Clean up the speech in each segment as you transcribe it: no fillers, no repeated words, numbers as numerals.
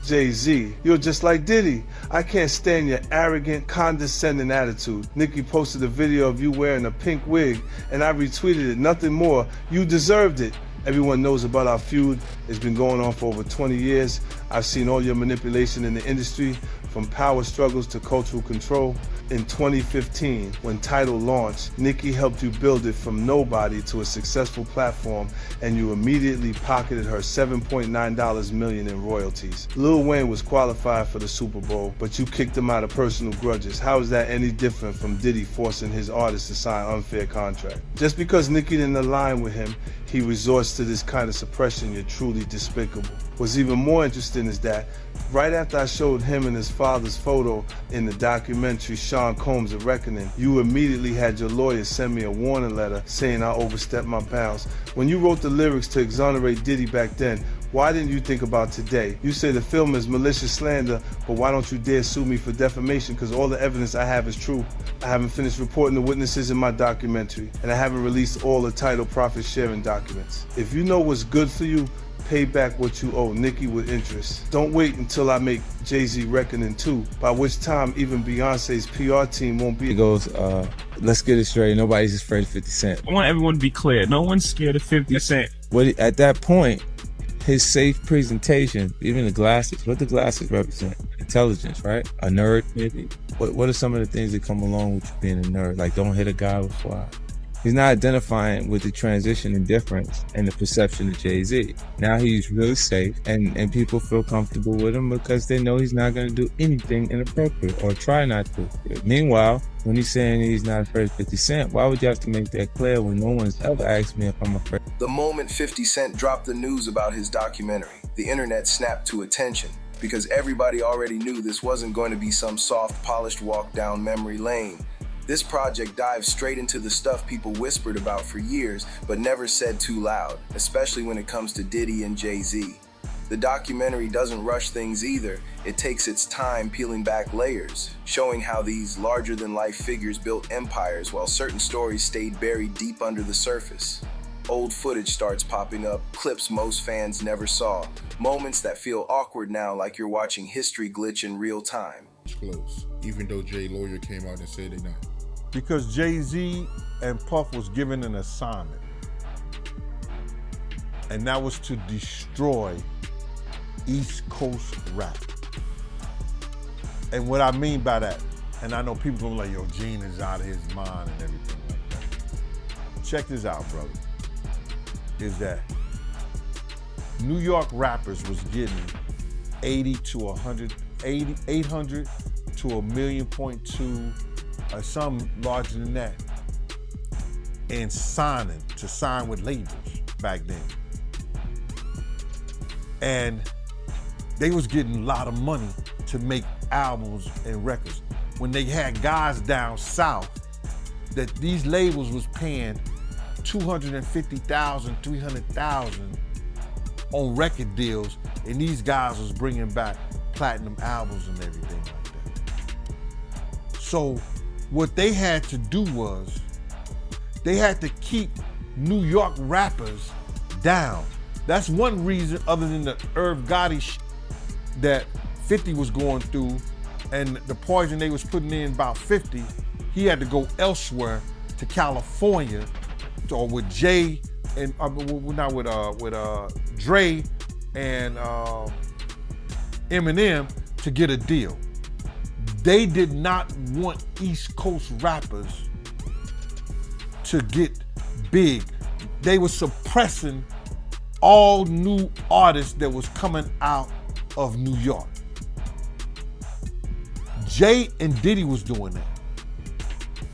Jay-Z, you're just like Diddy. I can't stand your arrogant, condescending attitude. Nicki posted a video of you wearing a pink wig, and I retweeted it. Nothing more. You deserved it. Everyone knows about our feud. It's been going on for over 20 years. I've seen all your manipulation in the industry, from power struggles to cultural control. In 2015, when Tidal launched, Nicki helped you build it from nobody to a successful platform, and you immediately pocketed her $7.9 million in royalties. Lil Wayne was qualified for the Super Bowl, but you kicked him out of personal grudges. How is that any different from Diddy forcing his artists to sign unfair contracts? Just because Nicki didn't align with him, he resorts to this kind of suppression. You're truly despicable. What's even more interesting is that right after I showed him and his father's photo in the documentary Sean Combs: A Reckoning, you immediately had your lawyer send me a warning letter saying I overstepped my bounds. When you wrote the lyrics to exonerate Diddy back then, why didn't you think about today? You say the film is malicious slander, but why don't you dare sue me for defamation? Because all the evidence I have is true. I haven't finished reporting the witnesses in my documentary, and I haven't released all the Tidal profit sharing documents. If you know what's good for you, pay back what you owe Nicki with interest. Don't wait until I make Jay-Z Reckoning 2, by which time even Beyonce's PR team won't be. It goes, let's get it straight. Nobody's afraid of 50 Cent. I want everyone to be clear. No one's scared of 50 Cent. At that point, his safe presentation, even the glasses, what the glasses represent? Intelligence, right? A nerd, maybe? What are some of the things that come along with you being a nerd? Like, don't hit a guy with fly. He's not identifying with the transition and difference and the perception of Jay-Z. Now he's really safe, and people feel comfortable with him because they know he's not going to do anything inappropriate or try not to. Meanwhile, when he's saying he's not afraid of 50 Cent, why would you have to make that clear when no one's ever asked me if I'm afraid? The moment 50 Cent dropped the news about his documentary, the internet snapped to attention because everybody already knew this wasn't going to be some soft, polished walk down memory lane. This project dives straight into the stuff people whispered about for years, but never said too loud, especially when it comes to Diddy and Jay-Z. The documentary doesn't rush things either. It takes its time peeling back layers, showing how these larger-than-life figures built empires while certain stories stayed buried deep under the surface. Old footage starts popping up, clips most fans never saw, moments that feel awkward now like you're watching history glitch in real time. Close, even though Jay's lawyer came out and said they not. Because Jay-Z and Puff was given an assignment, and that was to destroy East Coast rap. And what I mean by that, and I know people gonna be like, yo, Gene is out of his mind and everything like that. Check this out, brother, is that New York rappers was getting 800 to 1.2 million, some larger than that, and sign with labels back then. And they was getting a lot of money to make albums and records. When they had guys down south that these labels was paying $250,000, $300,000 on record deals, and these guys was bringing back platinum albums and everything like that. So what they had to do was, they had to keep New York rappers down. That's one reason, other than the Irv Gotti that 50 was going through and the poison they was putting in about 50, he had to go elsewhere to California, or with Jay and not with Dre and Eminem to get a deal. They did not want East Coast rappers to get big. They were suppressing all new artists that was coming out of New York. Jay and Diddy was doing that.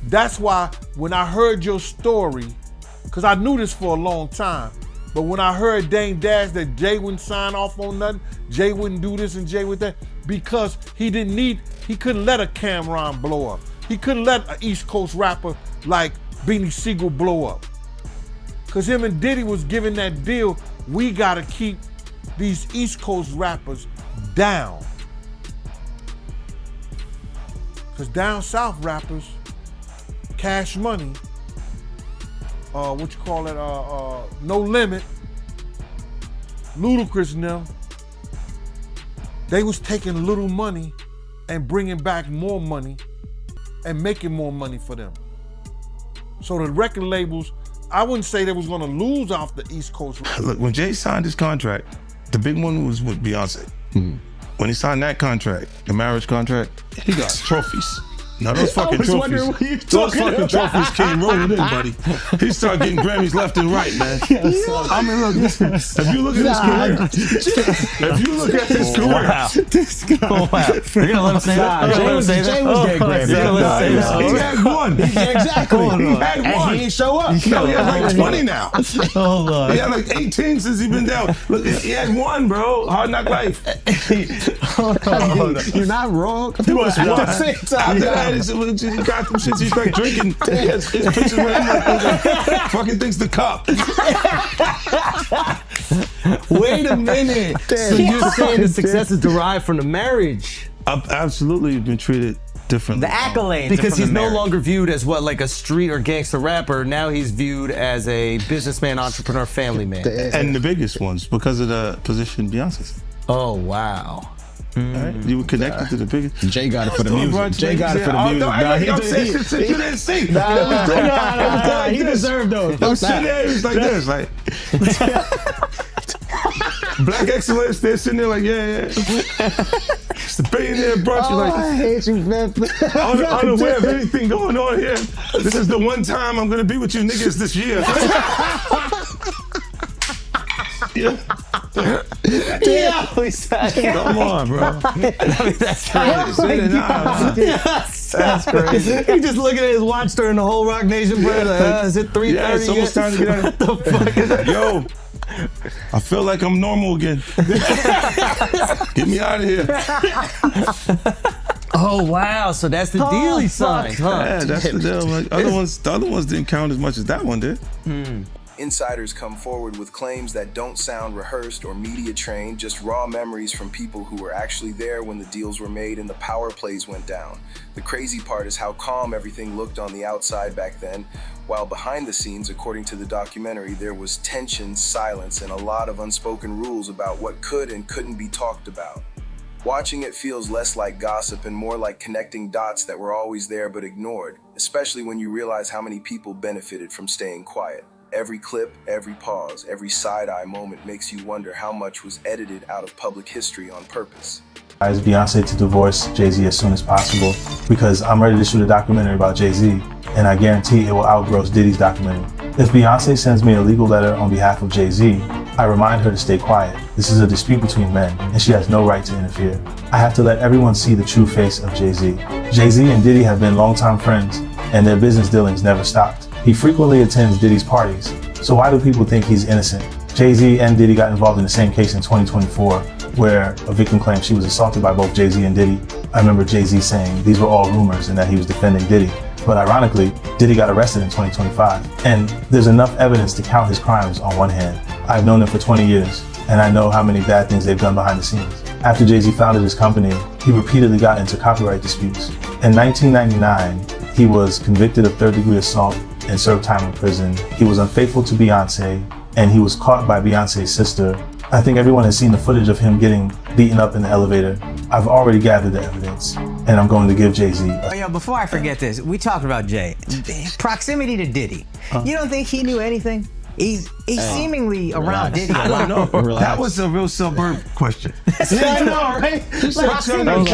That's why when I heard your story, because I knew this for a long time, but when I heard Dame Dash that Jay wouldn't sign off on nothing, Jay wouldn't do this and Jay would that, because he couldn't let a Cameron blow up. He couldn't let an East Coast rapper like Beanie Siegel blow up. Because him and Diddy was giving that deal, we gotta keep these East Coast rappers down. Because down south rappers, Cash Money, No Limit, Ludacris and them, they was taking little money and bringing back more money and making more money for them. So the record labels, I wouldn't say they was gonna lose off the East Coast. Look, when Jay signed his contract, the big one was with Beyonce. When he signed that contract, the marriage contract, he got trophies. Now those fucking trophies, trophies came rolling in, buddy. He started getting Grammys left and right, man. I mean, look, if you look at his career, This guy. You're gonna let him say that? Jay was getting Grammys. he had one. Exactly. He had And one. he didn't show up. No, he had like 20 now. Hold on. He had like 18 since he been down. Look, he had one, bro. Hard Knock Life. You're not wrong. At the same time. After that, he got them shits. He started drinking. His pictures with him. Fucking things the cup. Wait a minute. So you're saying the success is derived from the marriage? I've absolutely been treated differently. The accolades. Because he's no longer viewed as what, like a street or gangster rapper. Now he's viewed as a businessman, entrepreneur, family man. And the biggest ones because of the position Beyonce's. Oh, wow. Right? You were connected to the biggest. Jay got it for the music. Jay got it for the music. No, I'm saying shit you didn't see. He deserved those. I'm sitting there, it's like this, like Black excellence. They're sitting there like, yeah. It's the billionaire brunch. You're like, I hate you, man. unaware of anything going on here. This is the one time I'm gonna be with you niggas this year. Yeah. Come on, bro. That's crazy. That's crazy. He just looking at his watch during the whole Rock Nation break. Like, is it 3:30? Yeah, it's almost time to get out. What the fuck is that? Yo, I feel like I'm normal again. Get me out of here. Oh wow! So that's the deal he signed, huh? Yeah, that's the deal. Like, the other ones didn't count as much as that one did. Insiders come forward with claims that don't sound rehearsed or media trained, just raw memories from people who were actually there when the deals were made and the power plays went down. The crazy part is how calm everything looked on the outside back then, while behind the scenes, according to the documentary, there was tension, silence, and a lot of unspoken rules about what could and couldn't be talked about. Watching it feels less like gossip and more like connecting dots that were always there but ignored, especially when you realize how many people benefited from staying quiet. Every clip, every pause, every side-eye moment makes you wonder how much was edited out of public history on purpose. I advise Beyonce to divorce Jay-Z as soon as possible because I'm ready to shoot a documentary about Jay-Z, and I guarantee it will outgross Diddy's documentary. If Beyonce sends me a legal letter on behalf of Jay-Z, I remind her to stay quiet. This is a dispute between men, and she has no right to interfere. I have to let everyone see the true face of Jay-Z. Jay-Z and Diddy have been longtime friends, and their business dealings never stopped. He frequently attends Diddy's parties, so why do people think he's innocent? Jay-Z and Diddy got involved in the same case in 2024, where a victim claimed she was assaulted by both Jay-Z and Diddy. I remember Jay-Z saying these were all rumors and that he was defending Diddy. But ironically, Diddy got arrested in 2025, and there's enough evidence to count his crimes on one hand. I've known him for 20 years, and I know how many bad things they've done behind the scenes. After Jay-Z founded his company, he repeatedly got into copyright disputes. In 1999, he was convicted of third-degree assault and served time in prison. He was unfaithful to Beyonce, and he was caught by Beyonce's sister. I think everyone has seen the footage of him getting beaten up in the elevator. I've already gathered the evidence, and I'm going to give Jay-Z Before I forget this, we talked about Jay. Proximity to Diddy. You don't think he knew anything? He's seemingly around Diddy a lot. That was a real suburb question. I know, right? Proximity. And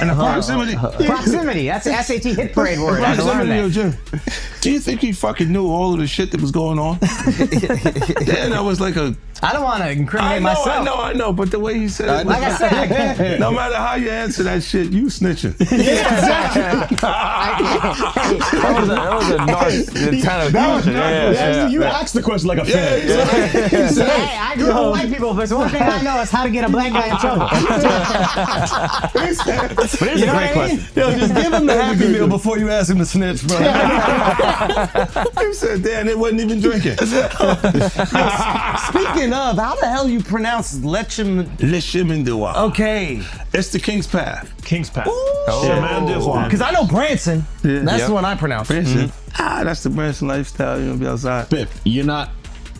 the proximity. Proximity. That's the SAT hit parade word. I had to learn that. Do you think he fucking knew all of the shit that was going on? Yeah, that was like a... I don't want to incriminate myself. I know, but the way he said it... Like I said, no matter how you answer that shit, you snitching. That was a nice kind of question. You asked the question like a fan. hey, I grew up with white people, but one thing I know is how to get a black guy in trouble. But it's a great question. Yo, just give him the Happy Meal before you ask him to snitch, bro. He said, damn, it wasn't even drinking. Speaking of, how the hell you pronounce Lechimendewa. Okay. It's the King's Path. King's Path. Because I know Branson. Yeah. That's the one I pronounce. Branson. That's the Branson lifestyle. You know, be outside. Biff, you're not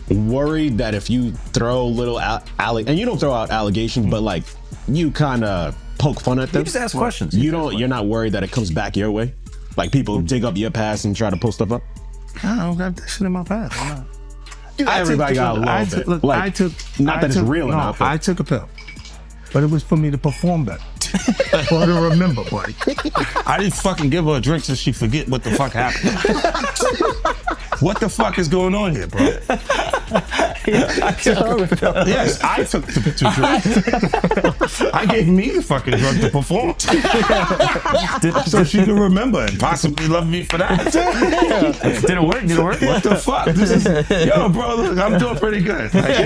worried that if you throw little and you don't throw out allegations, but like you kind of poke fun at them. You just ask questions. You're not worried that it comes back your way? Like people dig up your past and try to pull stuff up? I don't got that shit in my past. I'm not. Everybody got a little bit. Look, like, I took. Not that it's real enough. I took a pill, but it was for me to perform better. For her to remember, buddy. I didn't fucking give her a drink so she forget what the fuck happened. What the fuck is going on here, bro? Yes, I took the drink. I gave me the fucking drug to perform. So she could remember and possibly love me for that. Did it work? What the fuck? Yo, bro, look, I'm doing pretty good. Like,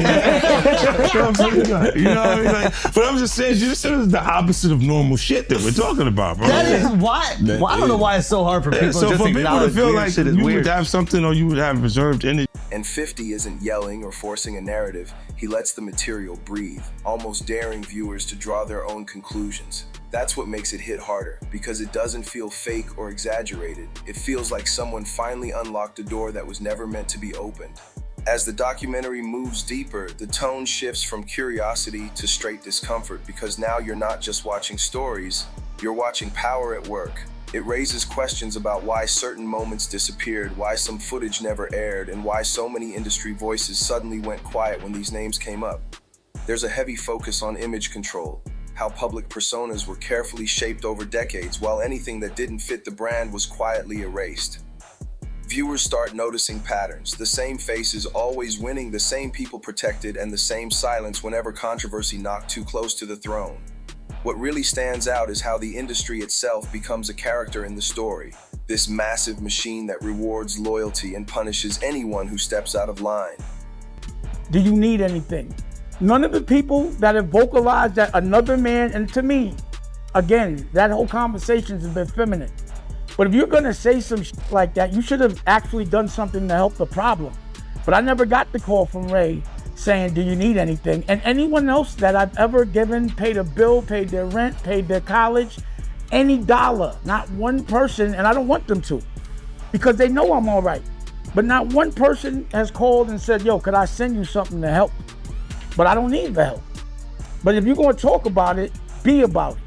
doing pretty good. You know what I mean? Like, but I'm just saying, this is the opposite of normal shit that we're talking about, bro. That is why. Well, I don't know why it's so hard for people So just for to people to acknowledge feel weird like shit is you weird. would have something or you would have reserved energy. And 50 isn't yelling or forcing a narrative. He lets the material breathe, almost daring viewers to draw their own conclusions. That's what makes it hit harder, because it doesn't feel fake or exaggerated. It feels like someone finally unlocked a door that was never meant to be opened. As the documentary moves deeper, the tone shifts from curiosity to straight discomfort, because now you're not just watching stories, you're watching power at work. It raises questions about why certain moments disappeared, why some footage never aired, and why so many industry voices suddenly went quiet when these names came up. There's a heavy focus on image control, how public personas were carefully shaped over decades, while anything that didn't fit the brand was quietly erased. Viewers start noticing patterns, the same faces always winning, the same people protected, and the same silence whenever controversy knocked too close to the throne. What really stands out is how the industry itself becomes a character in the story, this massive machine that rewards loyalty and punishes anyone who steps out of line. Do you need anything? None of the people that have vocalized that another man, and to me, again, that whole conversation has been feminine. But if you're gonna say some like that, you should have actually done something to help the problem. But I never got the call from Ray saying, do you need anything? And anyone else that I've ever given, paid a bill, paid their rent, paid their college, any dollar, not one person, and I don't want them to, because they know I'm all right. But not one person has called and said, yo, could I send you something to help? But I don't need the help. But if you're gonna talk about it, be about it.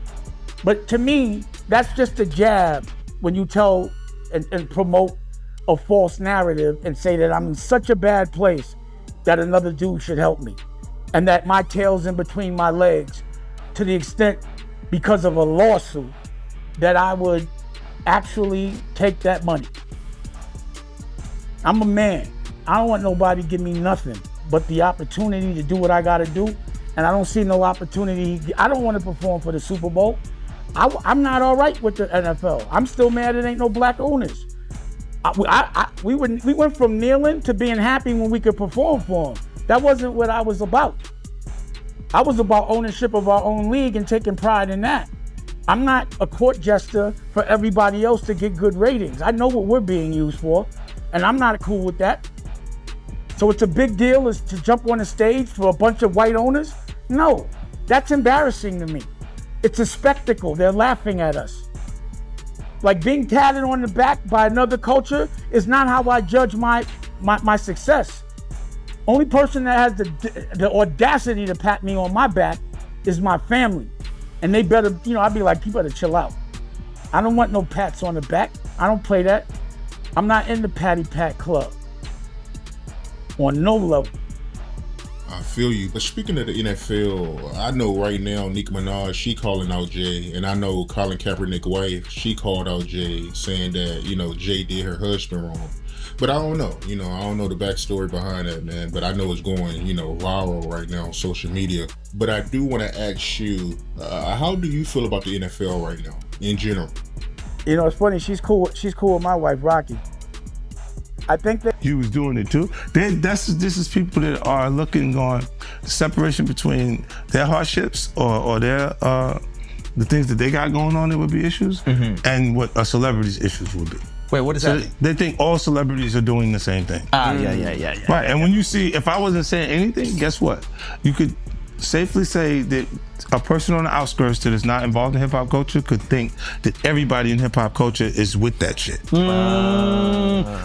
But to me, that's just a jab when you tell and promote a false narrative and say that I'm in such a bad place that another dude should help me, and that my tail's in between my legs, to the extent, because of a lawsuit, that I would actually take that money. I'm a man. I don't want nobody to give me nothing but the opportunity to do what I gotta do, and I don't see no opportunity. I don't want to perform for the Super Bowl. I'm not all right with the NFL. I'm still mad it ain't no black owners. We went from kneeling to being happy when we could perform for them. That wasn't what I was about. I was about ownership of our own league and taking pride in that. I'm not a court jester for everybody else to get good ratings. I know what we're being used for, and I'm not cool with that. So it's a big deal is to jump on a stage for a bunch of white owners? No, that's embarrassing to me. It's a spectacle. They're laughing at us. Like being tatted on the back by another culture is not how I judge my success. Only person that has the audacity to pat me on my back is my family. And they better, I'd be like, you better chill out. I don't want no pats on the back. I don't play that. I'm not in the patty pat club. On no level. I feel you. But speaking of the NFL, I know right now Nicki Minaj, she calling out Jay, and I know Colin Kaepernick's wife, she called out Jay, saying that, Jay did her husband wrong. But I don't know, I don't know the backstory behind that, man. But I know it's going, viral right now on social media. But I do want to ask you, how do you feel about the NFL right now, in general? It's funny. She's cool with my wife, Rocky. I think that he was doing it too. This is people that are looking on the separation between their hardships or their the things that they got going on that would be issues, and what a celebrity's issues would be. Wait, what does that mean? They think all celebrities are doing the same thing. Yeah. Right, and when you see, if I wasn't saying anything, guess what? You could safely say that a person on the outskirts that is not involved in hip hop culture could think that everybody in hip hop culture is with that shit.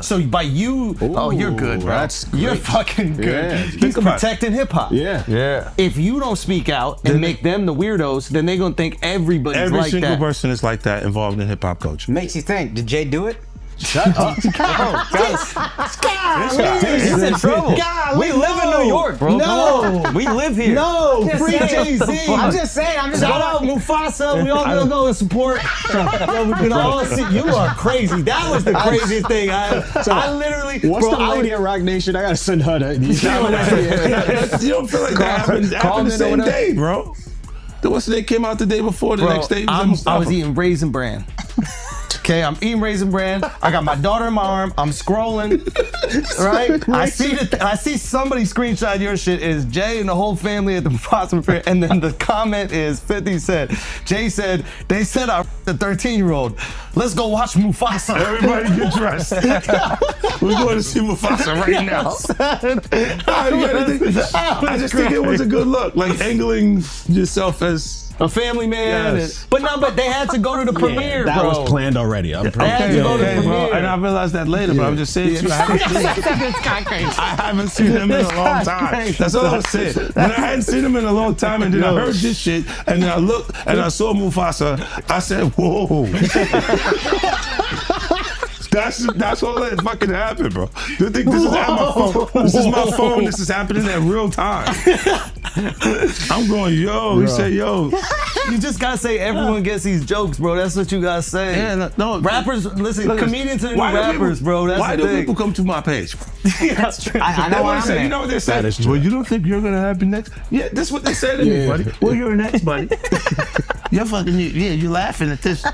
So by you, you're good, bro. You're fucking good. Yeah. He's protecting hip hop. Yeah. If you don't speak out and make them the weirdos, then they're gonna think everybody's Every like single that. person is like that involved in hip hop culture. Makes you think, did Jay do it? Shut up. He's in trouble. We live in New York, bro. No. We live here. No, free Jay-Z. I'm just saying. I'm just Shout out Mufasa. We all gonna go and support. You are crazy. That was the craziest thing. I literally. What's bro, the lady at Rock Nation? I gotta send her that. You don't feel like that happened the same day, bro. What's the day came out the day before, the next day? I was eating Raisin Bran. Okay, I'm eating Raisin Bran. I got my daughter in my arm. I'm scrolling, right? I see somebody screenshot your shit. Is Jay and the whole family at the Mufasa fair? And then the comment is 50 said, Jay said, they said I the 13-year-old. Let's go watch Mufasa. Everybody get dressed. We're going to see Mufasa right now. I just think it was a good look, like angling yourself as a family man. Yes. But they had to go to the premiere, that bro. was planned already. I'm They had to go to the premiere. And I realized that later, but I'm just saying to you, I haven't seen him in a long time. That's all I'm saying. When I hadn't seen him in a long time, and then I heard this shit, and then I looked and I saw Mufasa, I said, whoa. That's all that fucking happened, bro. You think this is at my phone? This is my phone. This is happening at real time. I'm going, yo. He said, yo. You just gotta say everyone gets these jokes, bro. That's what you gotta say. Yeah, no. Rappers, listen, comedians are the new rappers, bro. That's why the do thing. people come to my page, bro? That's true. I know what I'm saying. You know what they said? That is true. Well, you don't think you're gonna happen next? Yeah, that's what they said to me, buddy. Well, you're next, buddy. You're fucking, you're laughing at this.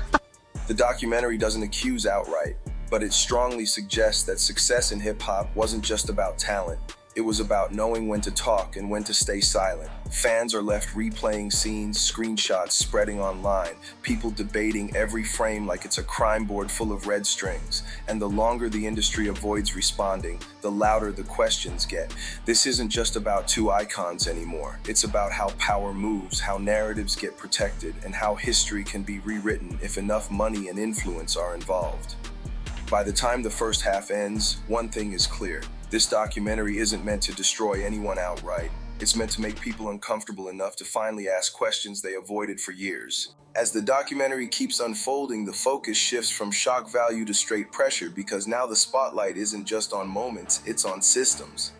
The documentary doesn't accuse outright, but it strongly suggests that success in hip-hop wasn't just about talent. It was about knowing when to talk and when to stay silent. Fans are left replaying scenes, screenshots spreading online, people debating every frame like it's a crime board full of red strings. And the longer the industry avoids responding, the louder the questions get. This isn't just about two icons anymore. It's about how power moves, how narratives get protected, and how history can be rewritten if enough money and influence are involved. By the time the first half ends, one thing is clear. This documentary isn't meant to destroy anyone outright. It's meant to make people uncomfortable enough to finally ask questions they avoided for years. As the documentary keeps unfolding, the focus shifts from shock value to straight pressure because now the spotlight isn't just on moments, it's on systems.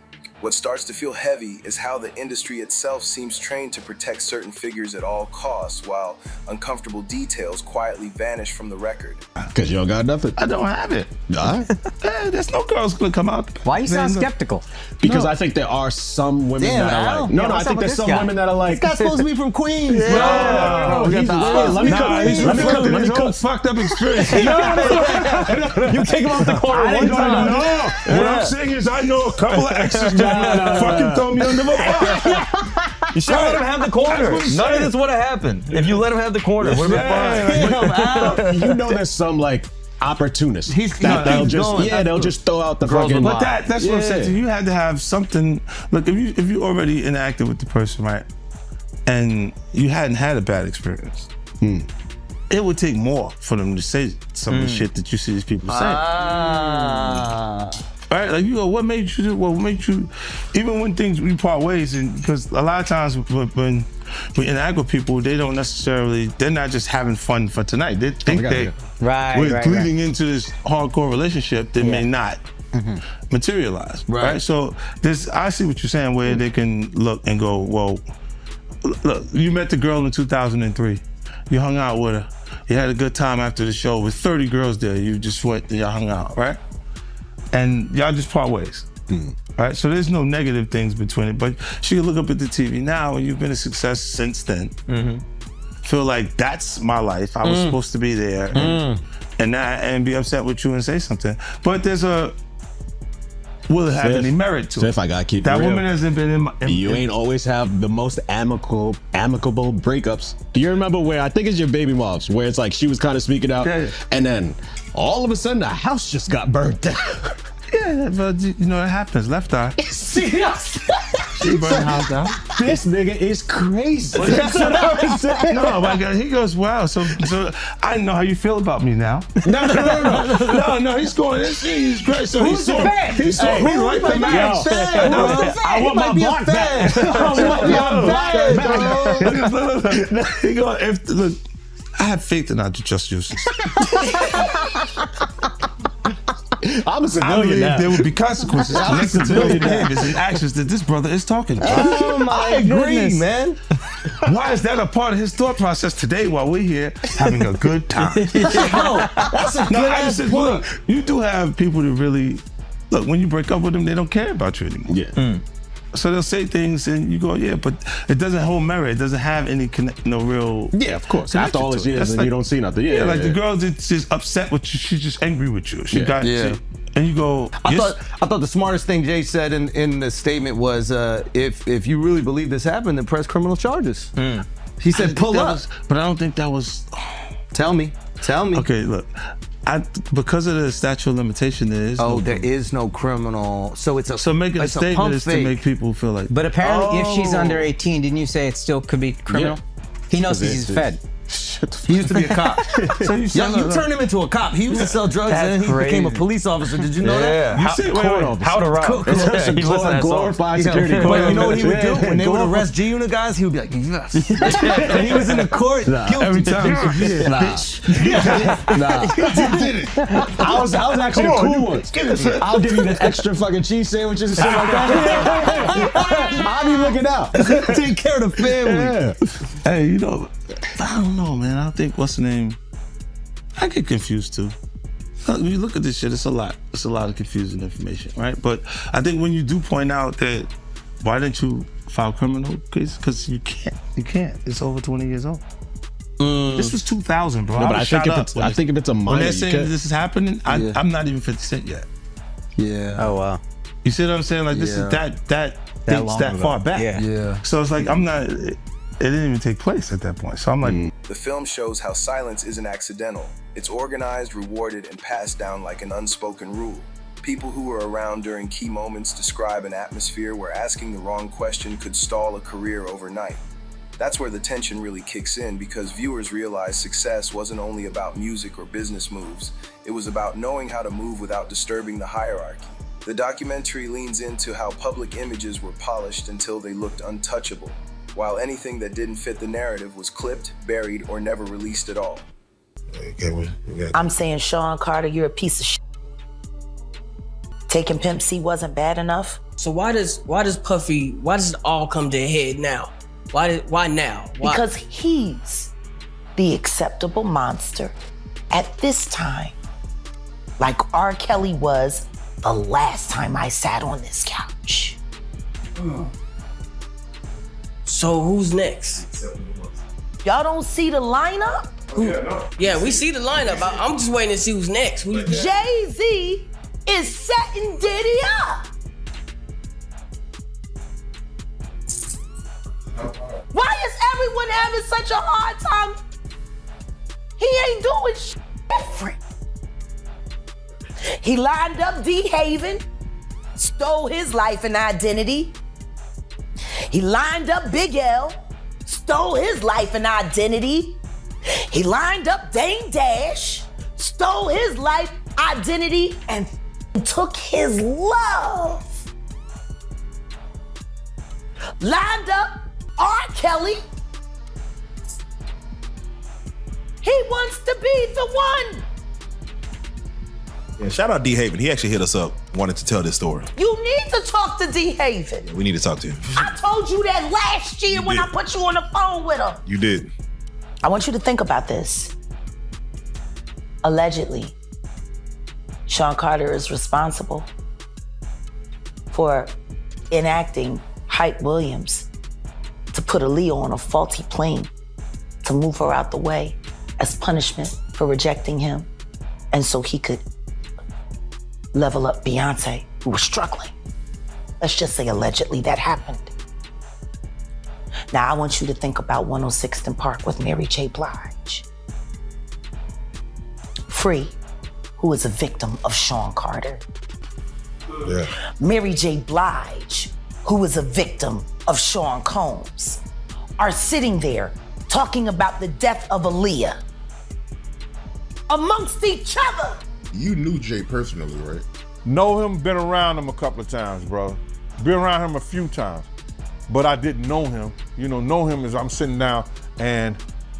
What starts to feel heavy is how the industry itself seems trained to protect certain figures at all costs, while uncomfortable details quietly vanish from the record. Because you don't got nothing. I don't have it. All right. There's no girls gonna come out. Why you sound skeptical? Because I think there are some women that are like. No, I think there's some women that are like. This guy's supposed to be from Queens, bro. Let me cook. Fucked up experience. You take him off the corner one time. No. What I'm saying is I know a couple of exes that fucking throw me under the bus. You should let him have the corner. None of this would have happened if you let him have the corner. Would have been fine. You know there's some like opportunists they'll just throw out the fucking. But that's what I'm saying. You had to have something. Look, if you already interacted with the person, right, and you hadn't had a bad experience, it would take more for them to say some of the shit that you see these people say. Right, like you go, what made you do? What made you? Even when things we part ways, and because a lot of times when we interact with people, they're not just having fun for tonight. They think we're bleeding into this hardcore relationship that may not materialize. Right. So I see what you're saying, where they can look and go, well, look, you met the girl in 2003, you hung out with her, you had a good time after the show with 30 girls there. You just went and y'all hung out, right? And y'all just part ways, right? So there's no negative things between it, but she can look up at the TV now and you've been a success since then. Feel like that's my life. I was supposed to be there and be upset with you and say something. But will it have any merit to it? If I gotta keep that it real, woman hasn't been you ain't always have the most amicable breakups. Do you remember where I think it's your baby moms, where it's like she was kind of speaking out, and then all of a sudden the house just got burnt down. Yeah, but you know it happens. Left eye. See, She burned the house down. this nigga is crazy. That's what I was saying. No, my God, he goes, wow. So I know how you feel about me now. No. He's going. He's great. So Who's the fan? He saw me right the match. I want my block back. He go, look, I have faith in our just justice. I'm a I civilian believe now. there will be consequences connected to those behaviors and actions that this brother is talking about. Oh my goodness, man. Why is that a part of his thought process today while we're here having a good time? That's a good ass point. Look, you do have people that really, look, when you break up with them, they don't care about you anymore. Yeah. So they'll say things and you go, yeah, but it doesn't hold merit. It doesn't have any real. Yeah, of course. After all these years, That's and like- you don't see nothing. Yeah, like the girl that's just upset with you. She's just angry with you. She got Yeah. and you go. I thought the smartest thing Jay said in the statement was, if you really believe this happened, then press criminal charges. He said, pull up. But I don't think that was. Tell me. Okay, look. Because of the statute of limitation, there is. There is no criminal. So it's a. So making a it's statement pump is to fake. make people feel like. But apparently, if she's under 18, didn't you say it still could be criminal? He knows he's fed. He used to be a cop. So you turned him into a cop. He used to sell drugs and then he became a police officer. Did you know that? You say, wait. How to rob. He listened to that song. Glorified security. But you know what he would do? When they would arrest G-Unit guys, he would be like, yes. And he was in the court. Guilty. Every time. Bitch. I was actually the cool one. I'll give you the extra fucking cheese sandwiches and shit like that. I'll be looking out. Take care of the family. Yeah. Hey, you know, I don't know, man. I think what's the name? I get confused too. When you look at this shit, it's a lot. It's a lot of confusing information, right? But I think when you do point out that, why didn't you file criminal case? Because you can't. You can't. It's over 20 years old. This was 2000, bro. No, but was shot up when I think if it's a minor, when they're saying you can't- this is happening, I'm not even 50 Cent yet. Yeah. Oh wow. You see what I'm saying? Like this is that dates long that ago. far back. Yeah. So it's like I'm not. It didn't even take place at that point. So I'm like, The film shows how silence isn't accidental. It's organized, rewarded, and passed down like an unspoken rule. People who were around during key moments describe an atmosphere where asking the wrong question could stall a career overnight. That's where the tension really kicks in, because viewers realize success wasn't only about music or business moves. It was about knowing how to move without disturbing the hierarchy. The documentary leans into how public images were polished until they looked untouchable, while anything that didn't fit the narrative was clipped, buried, or never released at all. I'm saying, Sean Carter, you're a piece of shit. Taking Pimp C wasn't bad enough. So why does it all come to a head now? Why now? Why? Because he's the acceptable monster at this time. Like R. Kelly was the last time I sat on this couch. So who's next? Y'all don't see the lineup? Yeah, we see the lineup. I'm just waiting to see who's next. Jay-Z is setting Diddy up. Why is everyone having such a hard time? He ain't doing shit different. He lined up D. Haven, stole his life and identity. He lined up Big L, stole his life and identity. He lined up Dame Dash, stole his life, identity, and took his love. Lined up R. Kelly. He wants to be the one. Yeah, shout out D. Haven. He actually hit us up, wanted to tell this story. You need to talk to D. Haven. We need to talk to him. I told you that last year when I put you on the phone with him. You did. I want you to think about this. Allegedly, Sean Carter is responsible for enacting Hype Williams to put Aaliyah on a faulty plane to move her out the way as punishment for rejecting him, and so he could level up Beyonce, who was struggling. Let's just say allegedly that happened. Now I want you to think about 106th and Park with Mary J. Blige. Free, who is a victim of Sean Carter. Yeah. Mary J. Blige, who was a victim of Sean Combs, are sitting there talking about the death of Aaliyah amongst each other. You knew Jay personally, right? Know him, been around him a couple of times, bro. Been around him a few times, but I didn't know him. You know him as I'm sitting down and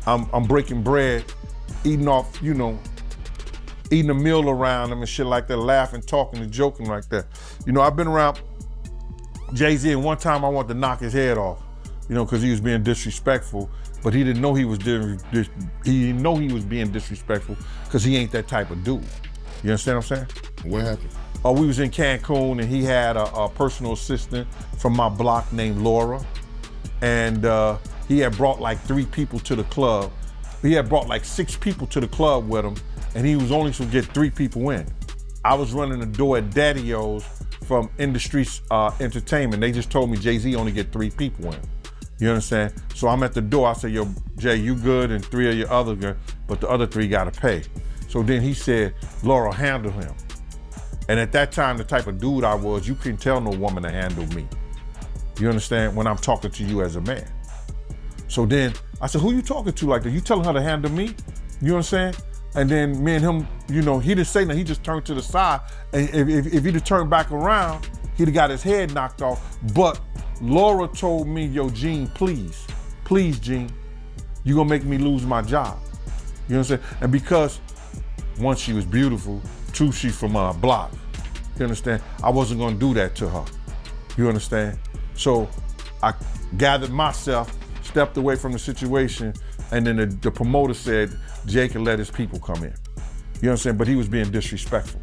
I'm breaking bread, eating off, eating a meal around him and shit like that, laughing, talking and joking like that. I've been around Jay-Z, and one time I wanted to knock his head off, because he was being disrespectful, but he didn't know he was being disrespectful because he ain't that type of dude. You understand what I'm saying? What happened? We was in Cancun and he had a personal assistant from my block named Laura, and he had brought like 3 people to the club. He had brought like 6 people to the club with him, and he was only supposed to get 3 people in. I was running the door at Daddy-O's from Industry Entertainment. They just told me Jay-Z only get 3 people in. You understand? So I'm at the door. I said, yo, Jay, you good, and 3 of your other good, but the other 3 gotta pay. So then he said, Laura, handle him. And at that time, the type of dude I was, you couldn't tell no woman to handle me. You understand? When I'm talking to you as a man. So then I said, who you talking to like that? You telling her to handle me? You understand? And then me and him, he didn't say nothing. He just turned to the side. And if he'd have turned back around, he'd have got his head knocked off. But Laura told me, yo, Gene, please, Gene, you gonna make me lose my job. You know what I'm saying? And because, 1, she was beautiful, 2, she's from our block. You understand? I wasn't gonna do that to her. You understand? So I gathered myself, stepped away from the situation, and then the promoter said Jay can let his people come in. You know what I'm saying? But he was being disrespectful.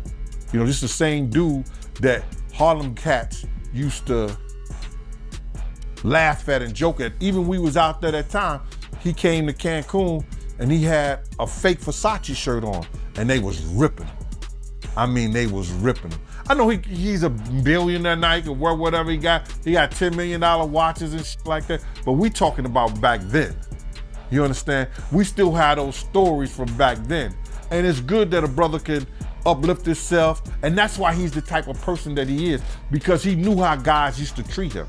This is the same dude that Harlem cats used to laugh at and joke at. Even we was out there that time, he came to Cancun and he had a fake Versace shirt on, and they was ripping him. I mean, they was ripping him. I know he's a billionaire now, he can wear whatever he got. He got $10 million watches and shit like that. But we talking about back then. You understand? We still had those stories from back then. And it's good that a brother could uplift himself. And that's why he's the type of person that he is, because he knew how guys used to treat him.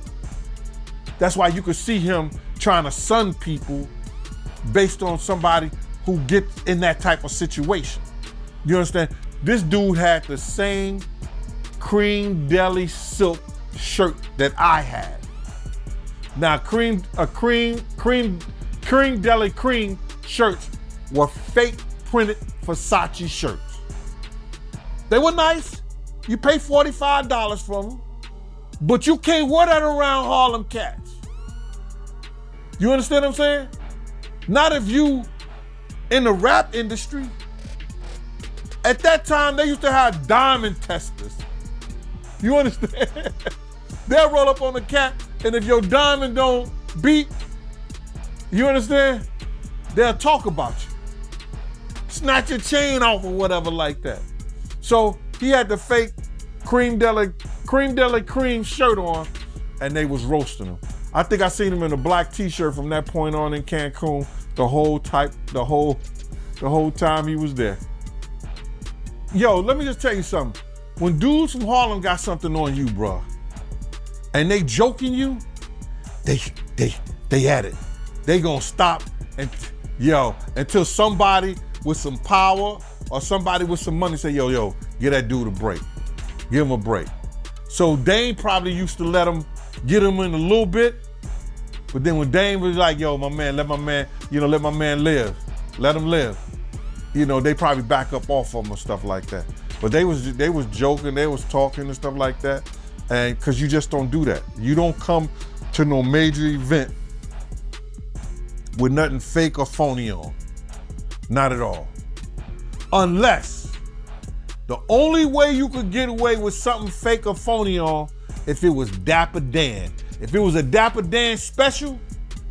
That's why you could see him trying to sun people based on somebody who gets in that type of situation. You understand? This dude had the same cream deli silk shirt that I had. Now cream deli cream shirts were fake printed Versace shirts. They were nice. You pay $45 for them, but you can't wear that around Harlem cats. You understand what I'm saying? Not if you in the rap industry. At that time, they used to have diamond testers. You understand? They'll roll up on the cat, and if your diamond don't beat, you understand? They'll talk about you. Snatch your chain off or whatever like that. So he had the fake cream deli cream shirt on, and they was roasting him. I think I seen him in a black t-shirt from that point on in Cancun the whole time he was there. Yo, let me just tell you something. When dudes from Harlem got something on you, bro, and they joking you, they at it. They gonna stop and until somebody with some power or somebody with some money say, yo, get that dude a break. Give him a break. So Dame probably used to let him get him in a little bit, but then when Dame was like, yo, my man, let my man live. Let him live. They probably back up off of him and stuff like that. But they was joking, they was talking and stuff like that. And cause you just don't do that. You don't come to no major event with nothing fake or phony on. Not at all. Unless the only way you could get away with something fake or phony on, if it was Dapper Dan. If it was a Dapper Dan special,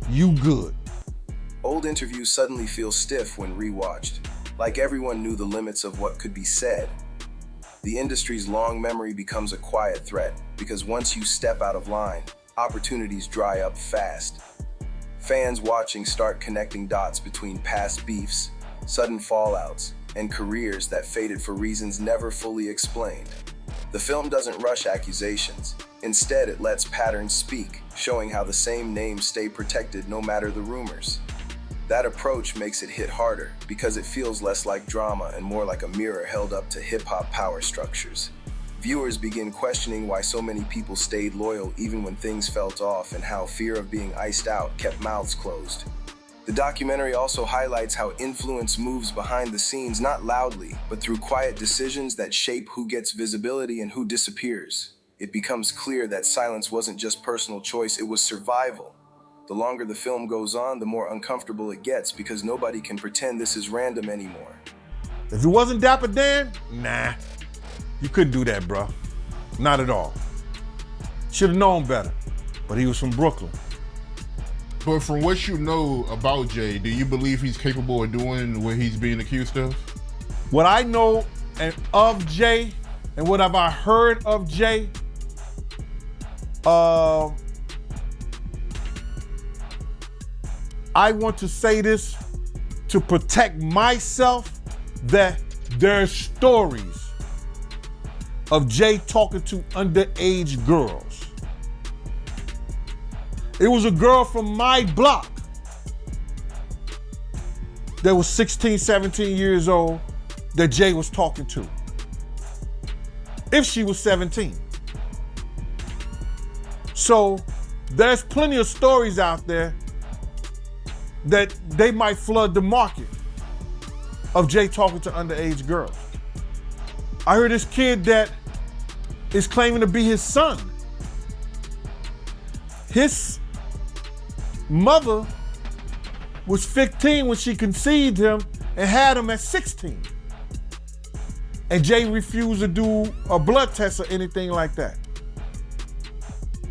you good. Old interviews suddenly feel stiff when rewatched. Like everyone knew the limits of what could be said. The industry's long memory becomes a quiet threat because once you step out of line, opportunities dry up fast. Fans watching start connecting dots between past beefs, sudden fallouts, and careers that faded for reasons never fully explained. The film doesn't rush accusations. Instead, it lets patterns speak, showing how the same names stay protected no matter the rumors. That approach makes it hit harder because it feels less like drama and more like a mirror held up to hip-hop power structures. Viewers begin questioning why so many people stayed loyal even when things felt off and how fear of being iced out kept mouths closed. The documentary also highlights how influence moves behind the scenes, not loudly, but through quiet decisions that shape who gets visibility and who disappears. It becomes clear that silence wasn't just personal choice, it was survival. The longer the film goes on, the more uncomfortable it gets because nobody can pretend this is random anymore. If it wasn't Dapper Dan, nah, you couldn't do that, bro. Not at all. Should have known better, but he was from Brooklyn. But from what you know about Jay, do you believe he's capable of doing what he's being accused of? What I know of Jay and what have I heard of Jay, I want to say this to protect myself, that there's stories of Jay talking to underage girls. It was a girl from my block that was 16, 17 years old that Jay was talking to. If she was 17. So there's plenty of stories out there that they might flood the market of Jay talking to underage girls. I heard this kid that is claiming to be his son. His mother was 15 when she conceived him and had him at 16. And Jay refused to do a blood test or anything like that.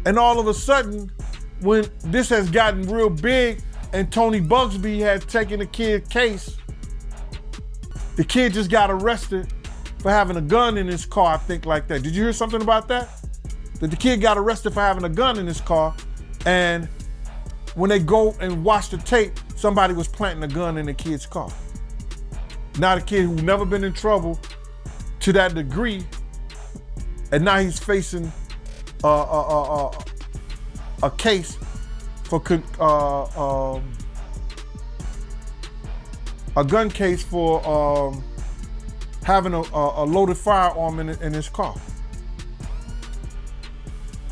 And all of a sudden, when this has gotten real big and Tony Bugsby had taken the kid's case, the kid just got arrested for having a gun in his car, I think, like that. Did you hear something about that? That the kid got arrested for having a gun in his car, and when they go and watch the tape, somebody was planting a gun in the kid's car. Now the kid who never been in trouble to that degree, and now he's facing a case for a gun case for having a loaded firearm in his car.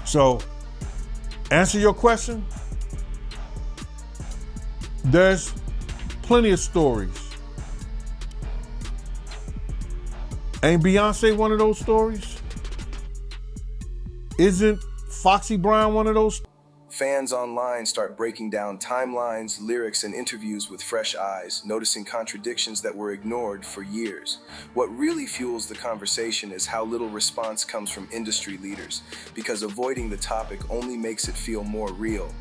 So, answer your question, there's plenty of stories. Ain't Beyonce one of those stories? Isn't Foxy Brown one of those? Fans online start breaking down timelines, lyrics, and interviews with fresh eyes, noticing contradictions that were ignored for years. What really fuels the conversation is how little response comes from industry leaders, because avoiding the topic only makes it feel more real.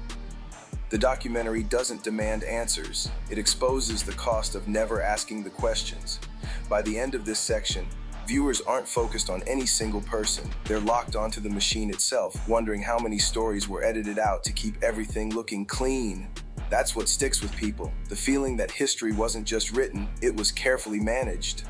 The documentary doesn't demand answers. It exposes the cost of never asking the questions. By the end of this section, viewers aren't focused on any single person. They're locked onto the machine itself, wondering how many stories were edited out to keep everything looking clean. That's what sticks with people, the feeling that history wasn't just written, it was carefully managed.